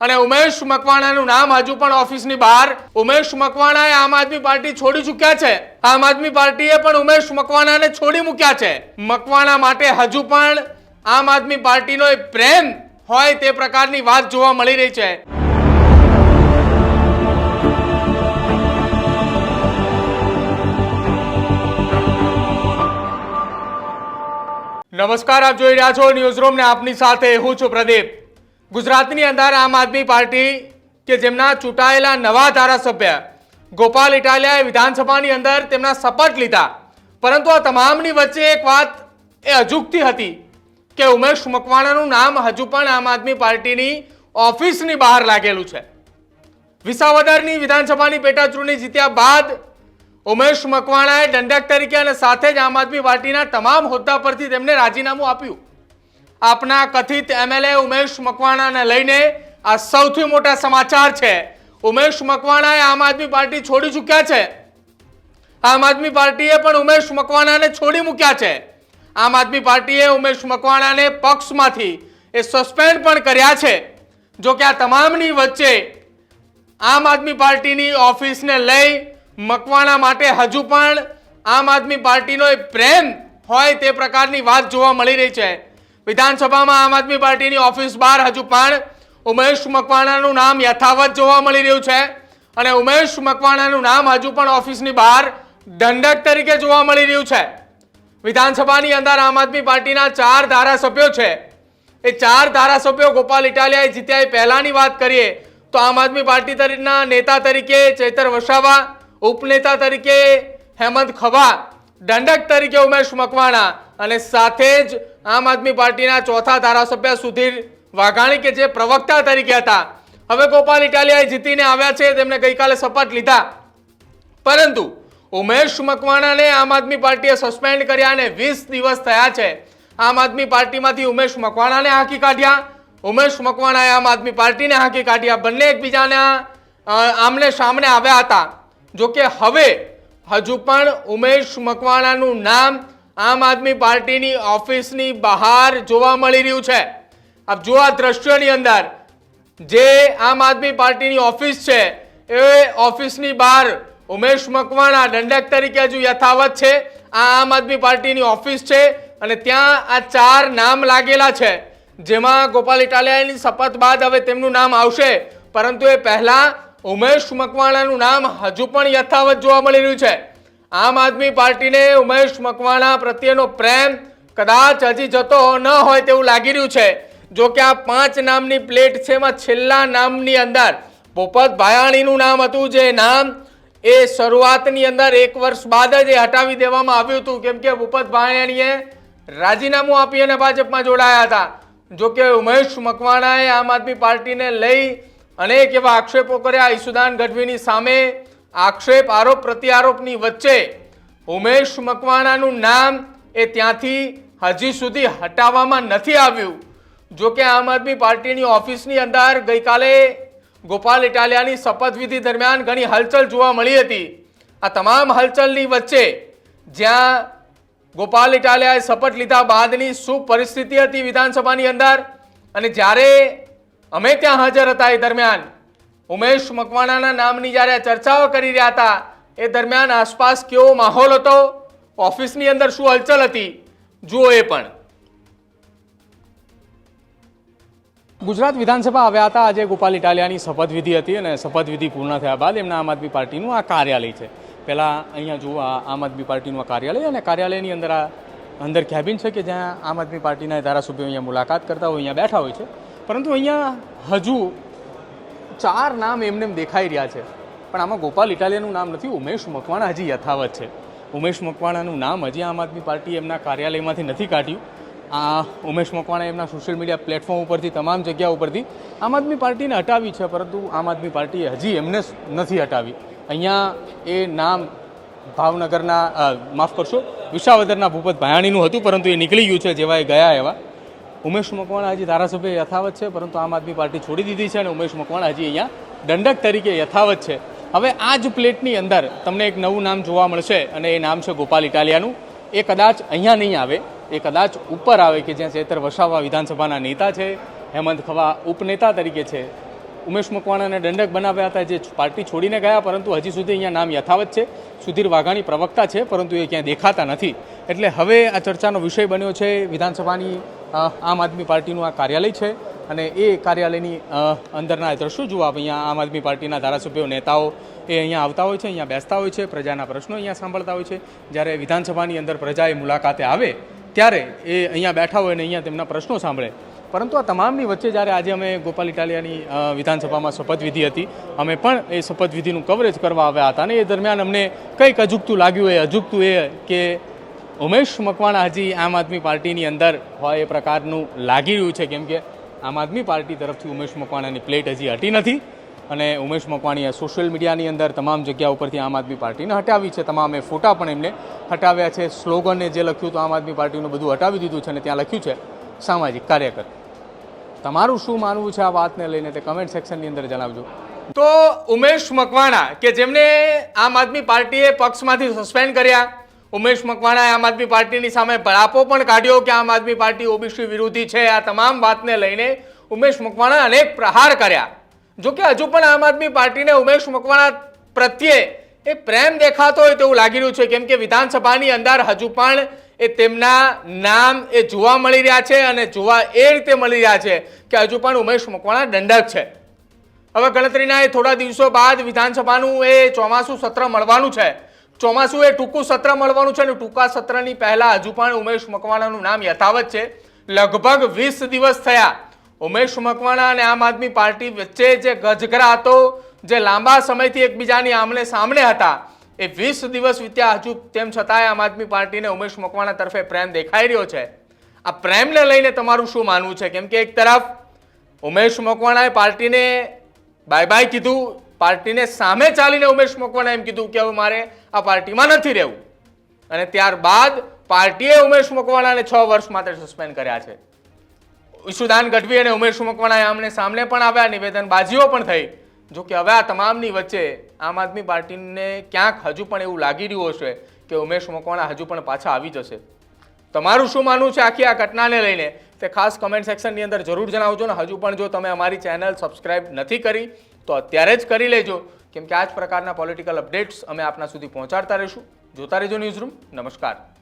અને ઉમેશ મકવાણાનું નામ હજુ પણ ઓફિસની બહાર. ઉમેશ મકવાણાએ આમ આદમી પાર્ટી છોડી ચૂક્યા છે. આમ આદમી પાર્ટીએ પણ ઉમેશ મકવાણાને છોડી મૂક્યા છે. મકવાણા માટે હજુ પણ આમ આદમી પાર્ટીનો પ્રેમ હોય તે પ્રકારની વાત જોવા મળી રહી છે. નમસ્કાર, આપ જોઈ રહ્યા છો ન્યૂઝરૂમ ને આપની સાથે હું છું પ્રદીપ. ગુજરાતની અંદર આમ આદમી પાર્ટી કે જેમના ચૂંટાયેલા નવા ધારાસભ્ય ગોપાલ ઇટાલિયાએ વિધાનસભાની અંદર તેમના શપથ લીધા, પરંતુ આ તમામની વચ્ચે એક વાત એ અજુગતી હતી કે ઉમેશ મકવાણાનું નામ હજુ પણ આમ આદમી પાર્ટીની ઓફિસની બહાર લાગેલું છે. વિસાવદરની વિધાનસભાની પેટા ચૂંટણી જીત્યા બાદ ઉમેશ મકવાણાએ દંડક તરીકે અને સાથે જ આમ આદમી પાર્ટીના તમામ હોદ્દા પરથી તેમને રાજીનામું આપ્યું. આપના કથિત એમએલએ ઉમેશ મકવાણાને લઈને આ સૌથી મોટા સમાચાર છે. ઉમેશ મકવાણાએ આમ આદમી પાર્ટી છોડી ચૂક્યા છે. આમ આદમી પાર્ટીએ પણ ઉમેશ મકવાણાને છોડી મૂક્યા છે. આમ આદમી પાર્ટીએ ઉમેશ મકવાણાને પક્ષમાંથી સસ્પેન્ડ પણ કર્યા છે. જો કે આ તમામની વચ્ચે આમ આદમી પાર્ટીની ઓફિસને લઈ મકવાણા માટે હજુ પણ આમ આદમી પાર્ટીનો પ્રેમ હોય તે પ્રકારની વાત જોવા મળી રહી છે. વિધાનસભામાં આમ આદમી પાર્ટીની ઓફિસ બહાર હજુ પણ ઉમેશ મકવાણાનું નામ યથાવત જોવા મળી રહ્યું છે અને ઉમેશ મકવાણાનું નામ હજુ પણ ઓફિસની બહાર દંડક તરીકે જોવા મળી રહ્યું છે. વિધાનસભાની અંદર આમ આદમી પાર્ટીના 4 ધારાસભ્યો છે. એ 4 ધારાસભ્યો ગોપાલ ઇટાલિયાએ જીત્યા. એ પહેલાની વાત કરીએ તો આમ આદમી પાર્ટીના નેતા તરીકે ચૈતર વસાવા, ઉપનેતા તરીકે હેમંત ખવા, દંડક તરીકે ઉમેશ મકવાણા અને સાથે જ આમ આદમી પાર્ટીના ચોથા ધારાસભ્ય સુધીર વાઘાણી કે જે પ્રવક્તા તરીકે હતા. હવે ગોપાલ ઇટાલિયાએ જીતીને આવ્યા છે, તેમને ગઈકાલે શપથ લીધા, પરંતુ ઉમેશ મકવાણાને આમ આદમી પાર્ટીએ સસ્પેન્ડ કર્યા અને 20 દિવસ થયા છે. આમ આદમી પાર્ટીમાંથી ઉમેશ મકવાણાને હાંકી કાઢ્યા, ઉમેશ મકવાણાએ આમ આદમી પાર્ટીને હાંકી કાઢ્યા. બંને એકબીજાના આમને સામને આવ્યા હતા. જોકે હવે હજુ પણ ઉમેશ મકવાણાનું નામ આમ આદમી પાર્ટીની ઓફિસની બહાર જોવા મળી રહ્યું છે. આપ જો આ દ્રશ્યોની અંદર જે આમ આદમી પાર્ટીની ઓફિસ છે એ ઓફિસની બહાર ઉમેશ મકવાણા દંડક તરીકે હજુ યથાવત છે. આ આમ આદમી પાર્ટીની ઓફિસ છે અને ત્યાં આ 4 નામ લાગેલા છે, જેમાં ગોપાલ ઇટાલિયાની શપથ બાદ હવે તેમનું નામ આવશે, પરંતુ એ પહેલા ઉમેશ મકવાણાનું નામ હજુ પણ યથાવત જોવા મળી રહ્યું છે. આમ આદમી પાર્ટીને ઉમેશ મકવાણા પ્રત્યેનો પ્રેમ કદાચ હજી જતો ન હોય તેવું લાગી રહ્યું છે. જો કે આ 5 નામની પ્લેટ છે, એમાં છેલ્લા નામની અંદર ભૂપત ભાયાણીનું નામ હતું, જે નામ એ શરૂઆતની અંદર 1 વર્ષ બાદ જ હટાવી દેવામાં આવ્યું હતું, કેમ કે ભૂપત ભાયાણીએ રાજીનામું આપી અને ભાજપમાં જોડાયા હતા. જો કે ઉમેશ મકવાણાએ આમ આદમી પાર્ટીને લઈ અનેક એવા આક્ષેપો કર્યા. ઈસુદાન ગઢવીની સામે આક્ષેપ, આરોપ પ્રત્યારોપની વચ્ચે ઉમેશ મકવાણાનું નામ એ ત્યાંથી હજી સુધી હટાવવામાં નથી આવ્યું. જો કે આમ આદમી પાર્ટીની ઓફિસની અંદર ગઈકાલે ગોપાલ ઇટાલિયાની શપથવિધિ દરમિયાન ઘણી હલચલ જોવા મળી હતી. આ તમામ હલચલની વચ્ચે જ્યાં ગોપાલ ઇટાલિયાએ શપથ લીધા બાદની શું પરિસ્થિતિ હતી વિધાનસભાની અંદર, અને જ્યારે અમે ત્યાં હાજર હતા એ દરમિયાન ઉમેશ મકવાણાના નામની જ્યારે ચર્ચાઓ કરી રહ્યા હતા એ દરમિયાન આસપાસ કેવો માહોલ હતો, ઓફિસની અંદર શું હલચલ હતી, જુઓ એ પણ. ગુજરાત વિધાનસભા આવ્યા હતા. આજે ગોપાલ ઇટાલિયાની શપથવિધિ હતી અને શપથવિધિ પૂર્ણ થયા બાદ એમના આમ આદમી પાર્ટીનું આ કાર્યાલય છે. પહેલાં અહીંયા જુઓ આમ આદમી પાર્ટીનું આ કાર્યાલય, અને કાર્યાલયની અંદર આ અંદર કેબિન છે કે જ્યાં આમ આદમી પાર્ટીના ધારાસભ્યો અહીંયા મુલાકાત કરતા હોય, અહીંયા બેઠા હોય છે. પરંતુ અહીંયા હજુ 4 નામ એમને દેખાઈ રહ્યા છે, પણ આમાં ગોપાલ ઇટાલિયાનું નામ નથી. ઉમેશ મકવાણા હજી યથાવત છે. ઉમેશ મકવાણાનું નામ હજી આમ આદમી પાર્ટી એમના કાર્યાલયમાંથી નથી કાઢ્યું. આ ઉમેશ મકવાણાએ એમના સોશિયલ મીડિયા પ્લેટફોર્મ ઉપરથી, તમામ જગ્યા ઉપરથી આમ આદમી પાર્ટીને હટાવી છે, પરંતુ આમ આદમી પાર્ટીએ હજી એમને નથી હટાવી. અહીંયા એ નામ ભાવનગરના માફ કરશો વિસાવદરના ભૂપત ભાયાણીનું હતું, પરંતુ એ નીકળી ગયું છે જેવા એ ગયા એવા. ઉમેશ મકવાણા હજી ધારાસભ્ય યથાવત છે, પરંતુ આમ આદમી પાર્ટી છોડી દીધી છે અને ઉમેશ મકવાણા હજી અહીંયા દંડક તરીકે યથાવત છે. હવે આ જ પ્લેટની અંદર તમને એક નવું નામ જોવા મળશે અને એ નામ છે ગોપાલ ઇટાલિયાનું. એ કદાચ અહીંયા નહીં આવે, એ કદાચ ઉપર આવે કે જ્યાં ચૈતર વસાવા વિધાનસભાના નેતા છે, હેમંત ખવા ઉપનેતા તરીકે છે, ઉમેશ મકવાણાને દંડક બનાવ્યા હતા, જે પાર્ટી છોડીને ગયા, પરંતુ હજી સુધી અહીંયા નામ યથાવત છે. સુધીર વાઘાણી પ્રવક્તા છે, પરંતુ એ ક્યાંય દેખાતા નથી. એટલે હવે આ ચર્ચાનો વિષય બન્યો છે વિધાનસભાની આમ આદમી પાર્ટીનું આ કાર્યાલય છે અને એ કાર્યાલયની અંદરના દ્રશ્યો જુઓ. અહીંયા આમ આદમી પાર્ટીના ધારાસભ્યો, નેતાઓ એ અહીંયા આવતા હોય છે, અહીંયા બેસતા હોય છે, પ્રજાના પ્રશ્નો અહીંયા સાંભળતા હોય છે. જ્યારે વિધાનસભાની અંદર પ્રજાએ મુલાકાતે આવે ત્યારે એ અહીંયા બેઠા હોય અને અહીંયા તેમના પ્રશ્નો સાંભળે. પરંતુ આ તમામની વચ્ચે જ્યારે આજે અમે ગોપાલ ઇટાલિયાની વિધાનસભામાં શપથવિધિ હતી, અમે પણ એ શપથવિધિનું કવરેજ કરવા આવ્યા હતા અને એ દરમિયાન અમને કંઈક અજુગતું લાગ્યું. એ અજુગતું એ કે ઉમેશ મકવાણા હજી આમ આદમી પાર્ટીની અંદર હોય એ પ્રકારનું લાગી રહ્યું છે, કેમ કે આમ આદમી પાર્ટી તરફથી ઉમેશ મકવાણાની પ્લેટ હજી હટી નથી અને ઉમેશ મકવાણીએ સોશિયલ મીડિયાની અંદર તમામ જગ્યા ઉપરથી આમ આદમી પાર્ટીને હટાવી છે. તમામે ફોટા પણ એમને હટાવ્યા છે. સ્લોગનને જે લખ્યું તો આમ આદમી પાર્ટીનું બધું હટાવી દીધું છે અને ત્યાં લખ્યું છે સામાજિક કાર્યકર. તમારું શું માનવું છે આ વાતને લઈને તે કમેન્ટ સેક્શનની અંદર જણાવજો. તો ઉમેશ મકવાણા કે જેમને આમ આદમી પાર્ટીએ પક્ષમાંથી સસ્પેન્ડ કર્યા, ઉમેશ મકવાણાએ આમ આદમી પાર્ટીની સામે બળાપો પણ કાઢ્યો કે આમ આદમી પાર્ટી ઓબીસી વિરોધી છે. આ તમામ વાતને લઈને ઉમેશ મકવાણા અનેક પ્રહાર કર્યા. જો કે હજુ પણ આમ આદમી પાર્ટીને ઉમેશ મકવાણા પ્રત્યે એ પ્રેમ દેખાતો હોય તેવું લાગી રહ્યું છે, કેમ કે વિધાનસભાની અંદર હજુ પણ એ તેમના નામ એ જોવા મળી રહ્યા છે અને જોવા એ રીતે મળી રહ્યા છે કે હજુ પણ ઉમેશ મકવાણા દંડક છે. હવે ગણતરીના એ થોડા દિવસો બાદ વિધાનસભાનું એ ચોમાસું સત્ર મળવાનું છે. ચોમાસું એ ટૂંકું સત્ર મળવાનું છે અને ટૂંકા સત્રની પહેલા હજુ પણ ઉમેશ મકવાણાનું નામ યથાવત છે. લગભગ 20 દિવસ થયા ઉમેશ મકવાણા અને આમ આદમી પાર્ટી વચ્ચે જે ગજગરા હતો, જે લાંબા સમયથી એકબીજાની આમને સામને હતા, એ 20 દિવસ વીત્યા હજુ તેમ છતાંય આમ આદમી પાર્ટીને ઉમેશ મકવાણા તરફે પ્રેમ દેખાઈ રહ્યો છે. આ પ્રેમને લઈને તમારું શું માનવું છે? કેમ કે એક તરફ ઉમેશ મકવાણાએ પાર્ટીને બાય બાય કીધું, પાર્ટીને સામે ચાલીને ઉમેશ મકવાણાએ એમ કીધું કે હવે મારે આ પાર્ટીમાં નથી રહેવું, અને ત્યારબાદ પાર્ટીએ ઉમેશ મકવાણાને 6 વર્ષ માટે સસ્પેન્ડ કર્યા છે. ઈશુદાન ગઢવી અને ઉમેશ મકવાણાએ આમને સામને પણ આવ્યા, નિવેદનબાજીઓ પણ થઈ. જો કે હવે આ તમામની વચ્ચે આમ આદમી પાર્ટીને ક્યાંક હજુ પણ એવું લાગી રહ્યું હશે કે ઉમેશ મકવાણા હજુ પણ પાછા આવી જશે. તમારું શું માનવું છે આખી આ ઘટનાને લઈને તે ખાસ કમેન્ટ સેક્શનની અંદર જરૂર જણાવજો. ને હજુ પણ જો તમે અમારી ચેનલ સબસ્ક્રાઇબ નથી કરી તો અત્યારે જ કરી લેજો, કેમ કે આ જ પ્રકારના પોલિટિકલ અપડેટ્સ અમે આપના સુધી પહોંચાડતા રહીશું. જોતા રહેજો ન્યૂઝરૂમ. નમસ્કાર.